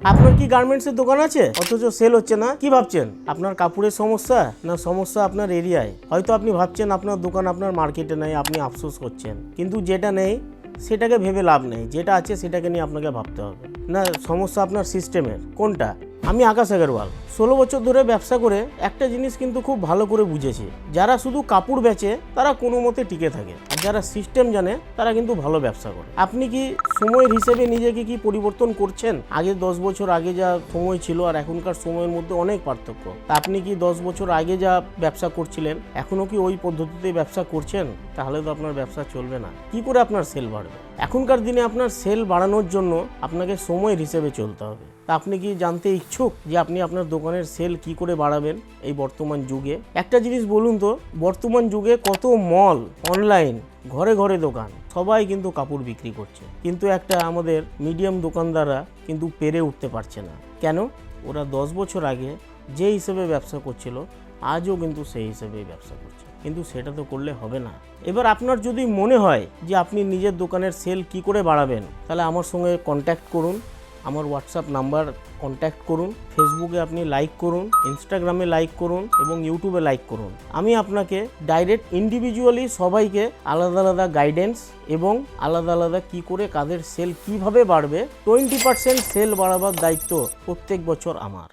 আপনার কি গার্মেন্টসের দোকান আছে অথচ সেল হচ্ছে না? কি ভাবছেন আপনার কাপড়ের সমস্যা না সমস্যা আপনার এরিয়ায়? হয়তো আপনি ভাবছেন আপনার দোকান আপনার মার্কেটে নেই, আপনি আফসোস করছেন, কিন্তু যেটা নেই সেটাকে ভেবে লাভ নেই, যেটা আছে সেটাকে নিয়ে আপনাকে ভাবতে হবে। না সমস্যা আপনার সিস্টেমের কোনটা? আমি আকাশ আগরওয়াল 16 বছর ধরে ব্যবসা করে একটা জিনিস কিন্তু খুব ভালো করে বুঝেছি, যারা শুধু কাপড় বেচে তারা কোনো মতে টিকে থাকে, আর যারা সিস্টেম জানে তারা কিন্তু ভালো ব্যবসা করে। আপনি কি সময়ের হিসেবে নিজেকে কি পরিবর্তন করছেন? আগে 10 বছর আগে যা সময় ছিল আর এখনকার সময়ের মধ্যে অনেক পার্থক্য। তা আপনি কি 10 বছর আগে যা ব্যবসা করছিলেন এখনও কি ওই পদ্ধতিতে ব্যবসা করছেন? তাহলে তো আপনার ব্যবসা চলবে না। কি করে আপনার সেল বাড়বে? এখনকার দিনে আপনার সেল বাড়ানোর জন্য আপনাকে সময়ের হিসেবে চলতে হবে। তা আপনি কি জানতে ইচ্ছুক যে আপনি আপনার দোকানের সেল কি করে বাড়াবেন এই বর্তমান যুগে? একটা জিনিস বলুন তো, বর্তমান যুগে কত মল, অনলাইন, ঘরে ঘরে দোকান, সবাই কিন্তু কাপড় বিক্রি করছে, কিন্তু একটা আমাদের মিডিয়াম দোকানদাররা কিন্তু পেরে উঠতে পারছে না। কেন? ওরা 10 বছর আগে যে হিসেবে ব্যবসা করছিল আজও কিন্তু সেই হিসেবেই ব্যবসা করছে, কিন্তু সেটা তো করলে হবে না। এবার আপনার যদি মনে হয় যে আপনি নিজের দোকানের সেল কি করে বাড়াবেন, তাহলে আমার সঙ্গে কন্ট্যাক্ট করুন, আমার হোয়াটসঅ্যাপ নাম্বার কন্ট্যাক্ট করুন, ফেসবুকে আপনি লাইক করুন, ইনস্টাগ্রামে লাইক করুন এবং ইউটিউবে লাইক করুন। আমি আপনাকে ডাইরেক্ট ইন্ডিভিজুয়ালি সবাইকে আলাদা আলাদা গাইডেন্স এবং আলাদা আলাদা কি করে কাদের সেল কিভাবে বাড়বে 20% সেল বাড়াবার দায়িত্ব প্রত্যেক বছর আমার।